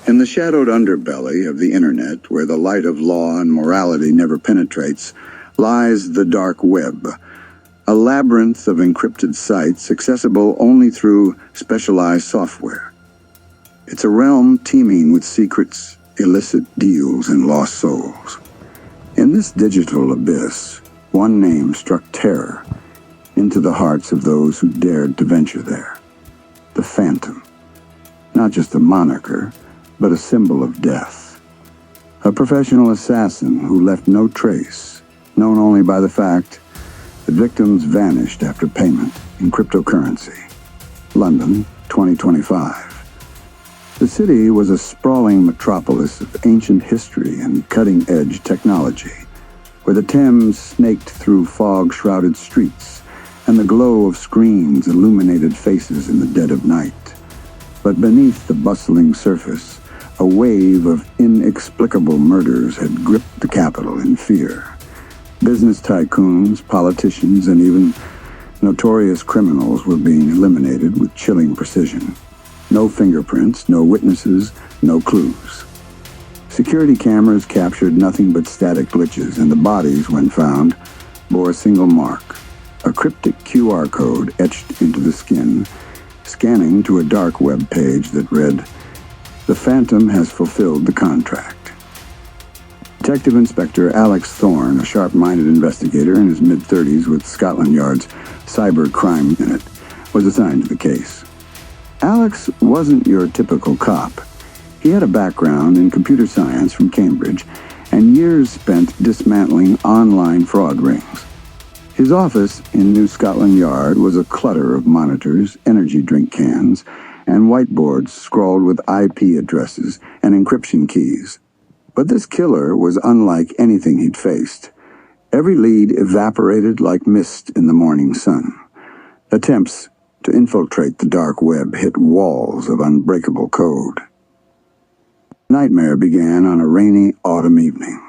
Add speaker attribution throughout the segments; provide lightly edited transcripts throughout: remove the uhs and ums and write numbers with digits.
Speaker 1: In the shadowed underbelly of the internet, where the light of law and morality never penetrates, lies the dark web, a labyrinth of encrypted sites accessible only through specialized software. It's a realm teeming with secrets, illicit deals, and lost souls. In this digital abyss, one name struck terror into the hearts of those who dared to venture there. The Phantom. Not just a moniker, but a symbol of death. A professional assassin who left no trace, known only by the fact that victims vanished after payment in cryptocurrency. London, 2025. The city was a sprawling metropolis of ancient history and cutting-edge technology, where the Thames snaked through fog-shrouded streets and the glow of screens illuminated faces in the dead of night. But beneath the bustling surface, a wave of inexplicable murders had gripped the capital in fear. Business tycoons, politicians, and even notorious criminals were being eliminated with chilling precision. No fingerprints, no witnesses, no clues. Security cameras captured nothing but static glitches, and the bodies, when found, bore a single mark, a cryptic QR code etched into the skin, scanning to a dark web page that read, "The Phantom has fulfilled the contract." Detective Inspector Alex Thorne, a sharp-minded investigator in his mid-30s with Scotland Yard's cyber crime unit, was assigned to the case. Alex wasn't your typical cop. He had a background in computer science from Cambridge and years spent dismantling online fraud rings. His office in New Scotland Yard was a clutter of monitors, energy drink cans, and whiteboards scrawled with IP addresses and encryption keys. But this killer was unlike anything he'd faced. Every lead evaporated like mist in the morning sun. Attempts to infiltrate the dark web hit walls of unbreakable code. The nightmare began on a rainy autumn evening.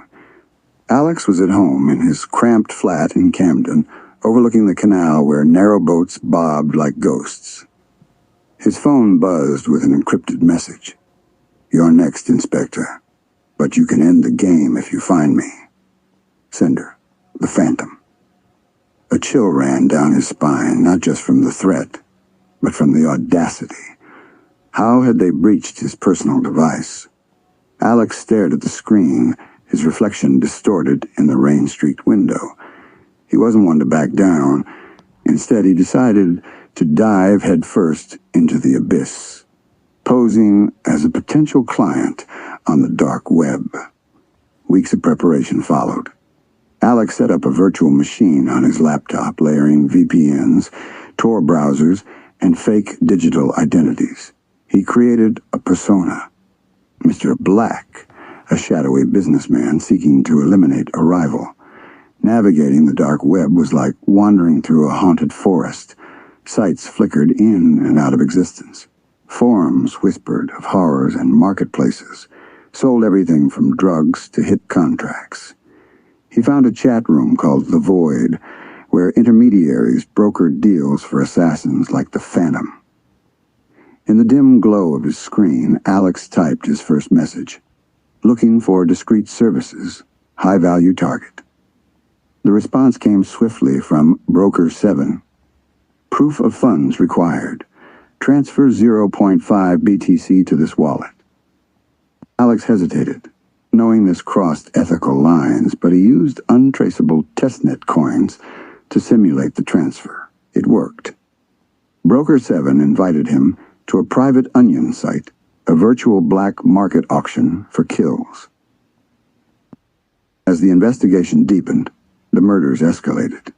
Speaker 1: Alex was at home in his cramped flat in Camden, overlooking the canal where narrow boats bobbed like ghosts. His phone buzzed with an encrypted message. "You're next, Inspector, but you can end the game if you find me. Sender, the Phantom." A chill ran down his spine, not just from the threat, but from the audacity. How had they breached his personal device? Alex stared at the screen, his reflection distorted in the rain-streaked window. He wasn't one to back down. Instead, he decided to dive headfirst into the abyss, posing as a potential client on the dark web. Weeks of preparation followed. Alex set up a virtual machine on his laptop, layering VPNs, Tor browsers, and fake digital identities. He created a persona, Mr. Black, a shadowy businessman seeking to eliminate a rival. Navigating the dark web was like wandering through a haunted forest. Sites flickered in and out of existence. Forums whispered of horrors, and marketplaces sold everything from drugs to hit contracts. He found a chat room called The Void, where intermediaries brokered deals for assassins like the Phantom. In the dim glow of his screen, Alex typed his first message. Looking for discreet services, high-value target. The response came swiftly from Broker 7. Proof of funds required. Transfer 0.5 BTC to this wallet. Alex hesitated, knowing this crossed ethical lines, but he used untraceable testnet coins to simulate the transfer. It worked. Broker 7 invited him to a private onion site, a virtual black market auction for kills. As the investigation deepened, the murders escalated.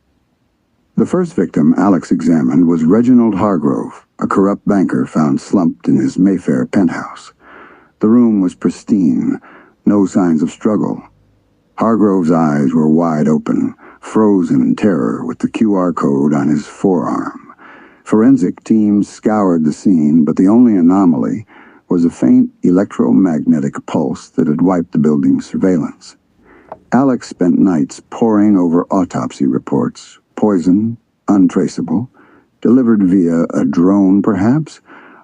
Speaker 1: The first victim Alex examined was Reginald Hargrove, a corrupt banker found slumped in his Mayfair penthouse. The room was pristine, no signs of struggle. Hargrove's eyes were wide open, frozen in terror with the QR code on his forearm. Forensic teams scoured the scene, but the only anomaly was a faint electromagnetic pulse that had wiped the building's surveillance. Alex spent nights poring over autopsy reports, poison, untraceable, delivered via a drone perhaps,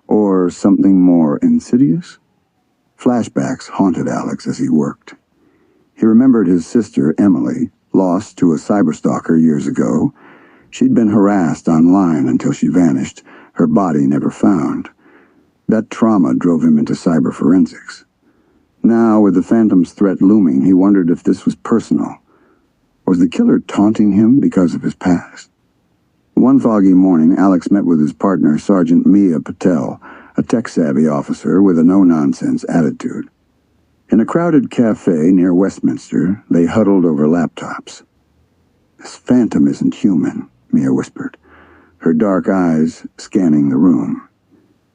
Speaker 1: or something more insidious. Flashbacks haunted Alex as he worked. He remembered his sister, Emily, lost to a cyberstalker years ago. She'd been harassed online until she vanished, her body never found. That trauma drove him into cyber forensics. Now, with the Phantom's threat looming, he wondered if this was personal. Was the killer taunting him because of his past? One foggy morning, Alex met with his partner, Sergeant Mia Patel, a tech-savvy officer with a no-nonsense attitude. In a crowded cafe near Westminster, they huddled over laptops. "This Phantom isn't human," Mia whispered, her dark eyes scanning the room.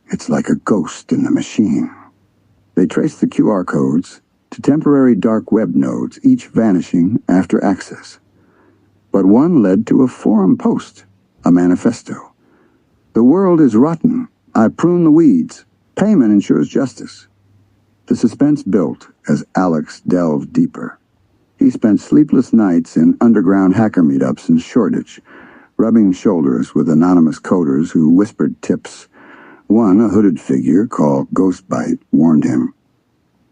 Speaker 1: "It's like a ghost in the machine." They traced the QR codes to temporary dark web nodes, each vanishing after access. But one led to a forum post, a manifesto. "The world is rotten. I prune the weeds. Payment ensures justice." The suspense built as Alex delved deeper. He spent sleepless nights in underground hacker meetups in Shoreditch, rubbing shoulders with anonymous coders who whispered tips. One, a hooded figure called Ghostbite, warned him,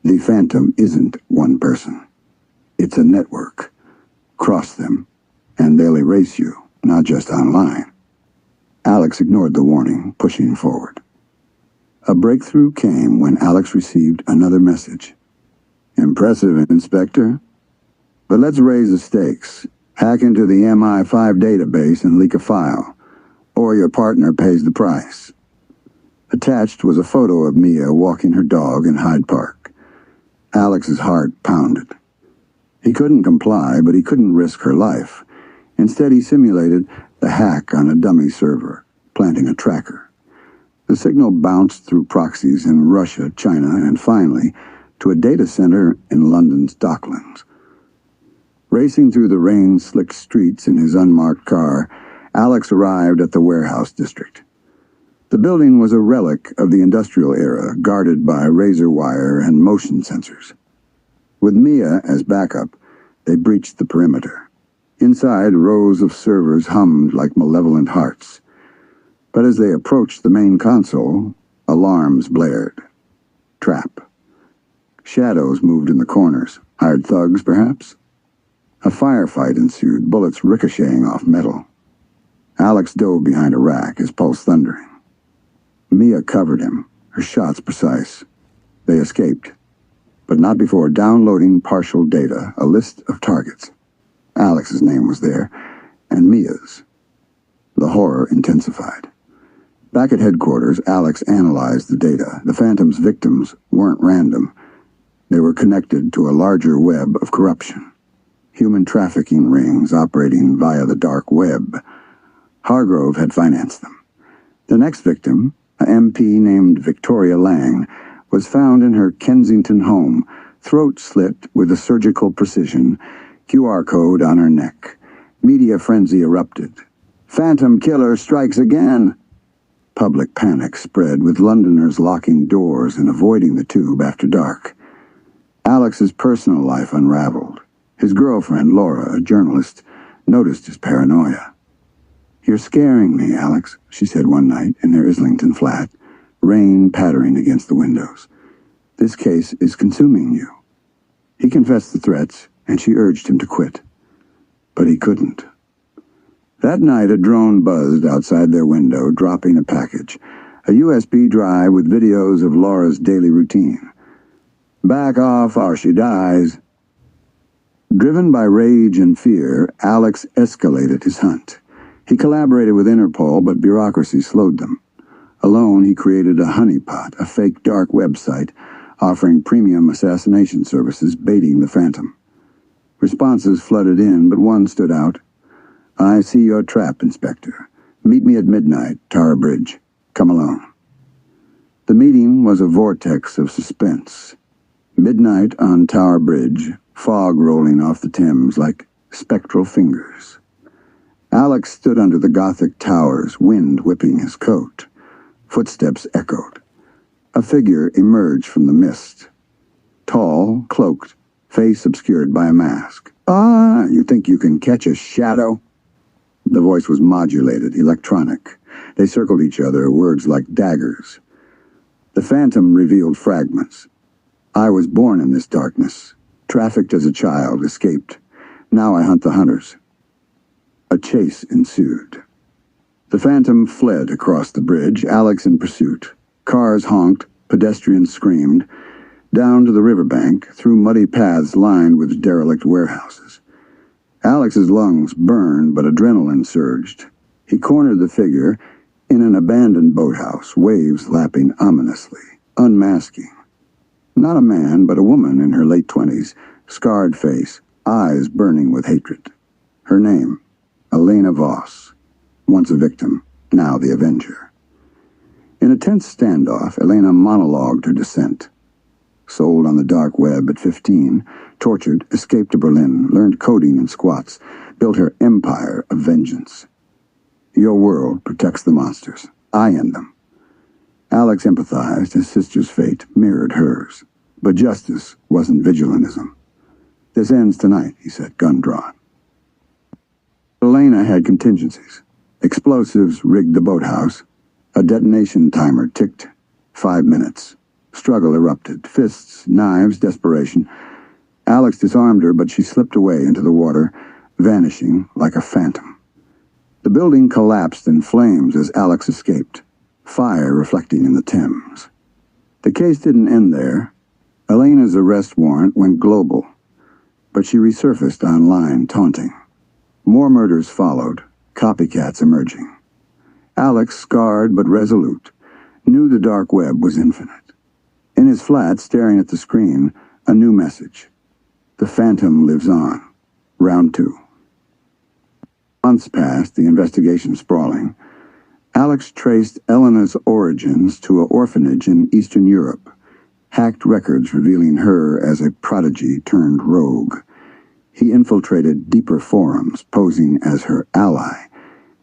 Speaker 1: "The Phantom isn't one person. It's a network. Cross them, and they'll erase you, not just online." Alex ignored the warning, pushing forward. A breakthrough came when Alex received another message. "Impressive, Inspector. But let's raise the stakes. Hack into the MI5 database and leak a file, or your partner pays the price." Attached was a photo of Mia walking her dog in Hyde Park. Alex's heart pounded. He couldn't comply, but he couldn't risk her life. Instead, he simulated the hack on a dummy server, planting a tracker. The signal bounced through proxies in Russia, China, and finally to a data center in London's Docklands. Racing through the rain-slicked streets in his unmarked car, Alex arrived at the warehouse district. The building was a relic of the industrial era, guarded by razor wire and motion sensors. With Mia as backup, they breached the perimeter. Inside, rows of servers hummed like malevolent hearts. But as they approached the main console, alarms blared. Trap. Shadows moved in the corners. Hired thugs, perhaps? A firefight ensued, bullets ricocheting off metal. Alex dove behind a rack, his pulse thundering. Mia covered him, her shots precise. They escaped, but not before downloading partial data, a list of targets. Alex's name was there, and Mia's. The horror intensified. Back at headquarters, Alex analyzed the data. The Phantom's victims weren't random. They were connected to a larger web of corruption. Human trafficking rings operating via the dark web. Hargrove had financed them. The next victim, a MP named Victoria Lang, was found in her Kensington home, throat slit with a surgical precision, QR code on her neck. Media frenzy erupted. "Phantom killer strikes again!" Public panic spread, with Londoners locking doors and avoiding the tube after dark. Alex's personal life unraveled. His girlfriend, Laura, a journalist, noticed his paranoia. "You're scaring me, Alex," she said one night in their Islington flat, rain pattering against the windows. "This case is consuming you." He confessed the threats, and she urged him to quit. But he couldn't. That night, a drone buzzed outside their window, dropping a package, a USB drive with videos of Laura's daily routine. "Back off or she dies." Driven by rage and fear, Alex escalated his hunt. He collaborated with Interpol, but bureaucracy slowed them. Alone, he created a honeypot, a fake dark website offering premium assassination services, baiting the Phantom. Responses flooded in, but one stood out. "I see your trap, Inspector. Meet me at midnight, Tower Bridge. Come alone." The meeting was a vortex of suspense. Midnight on Tower Bridge, fog rolling off the Thames like spectral fingers. Alex stood under the Gothic towers, wind whipping his coat. Footsteps echoed. A figure emerged from the mist. Tall, cloaked, face obscured by a mask. "Ah, you think you can catch a shadow?" The voice was modulated, electronic. They circled each other, words like daggers. The Phantom revealed fragments. I was born in this darkness, trafficked as a child, escaped. Now I hunt the hunters. A chase ensued. The Phantom fled across the bridge, Alex in pursuit. Cars honked, pedestrians screamed, down to the riverbank, through muddy paths lined with derelict warehouses. Alex's lungs burned, but adrenaline surged. He cornered the figure in an abandoned boathouse, waves lapping ominously, unmasking. Not a man, but a woman in her late 20s, scarred face, eyes burning with hatred. Her name, Elena Voss, once a victim, now the avenger. In a tense standoff, Elena monologued her descent. Sold on the dark web at 15, tortured, escaped to Berlin, learned coding in squats, built her empire of vengeance. Your world protects the monsters. I end them. Alex empathized. His sister's fate mirrored hers. But justice wasn't vigilantism. This ends tonight, he said, gun drawn. Elena had contingencies. Explosives rigged the boathouse. A detonation timer ticked. 5 minutes. Struggle erupted. Fists, knives, desperation. Alex disarmed her, but she slipped away into the water, vanishing like a phantom. The building collapsed in flames as Alex escaped, fire reflecting in the Thames. The case didn't end there. Elena's arrest warrant went global, but she resurfaced online, taunting. More murders followed, copycats emerging. Alex, scarred but resolute, knew the dark web was infinite. In his flat, staring at the screen, a new message. The Phantom lives on. Round 2. Months passed, the investigation sprawling. Alex traced Elena's origins to an orphanage in Eastern Europe, hacked records revealing her as a prodigy turned rogue. He infiltrated deeper forums, posing as her ally,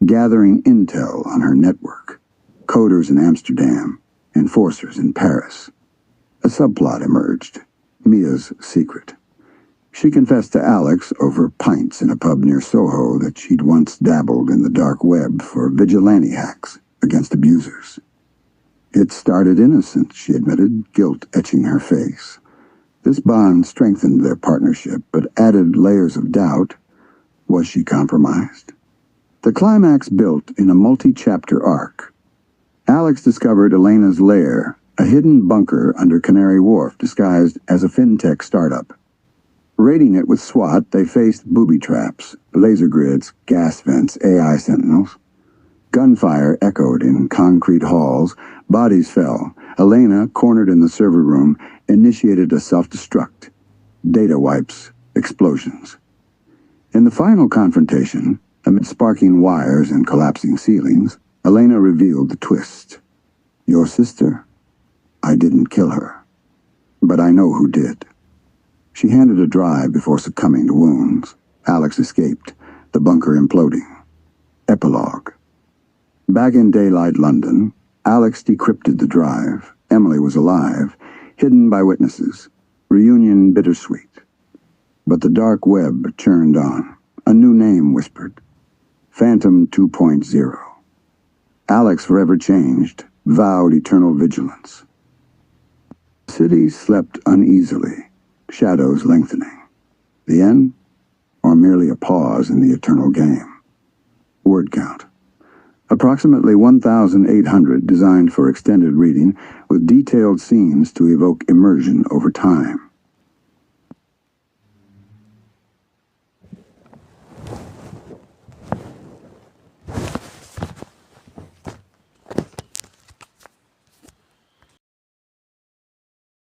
Speaker 1: gathering intel on her network. Coders in Amsterdam, enforcers in Paris. A subplot emerged, Mia's secret. She confessed to Alex over pints in a pub near Soho that she'd once dabbled in the dark web for vigilante hacks against abusers. It started innocent, she admitted, guilt etching her face. This bond strengthened their partnership, but added layers of doubt. Was she compromised? The climax built in a multi-chapter arc. Alex discovered Elena's lair, a hidden bunker under Canary Wharf disguised as a fintech startup. Raiding it with SWAT, they faced booby traps, laser grids, gas vents, AI sentinels. Gunfire echoed in concrete halls. Bodies fell. Elena, cornered in the server room, initiated a self-destruct. Data wipes, explosions. In the final confrontation, amid sparking wires and collapsing ceilings, Elena revealed the twist. Your sister? I didn't kill her. But I know who did. She handed a drive before succumbing to wounds. Alex escaped, the bunker imploding. Epilogue. Back in daylight London, Alex decrypted the drive. Emily was alive, hidden by witnesses. Reunion bittersweet. But the dark web churned on. A new name whispered. Phantom 2.0. Alex, forever changed, vowed eternal vigilance. The city slept uneasily, shadows lengthening. The end? Or merely a pause in the eternal game? Word count. Approximately 1,800 designed for extended reading, with detailed scenes to evoke immersion over time.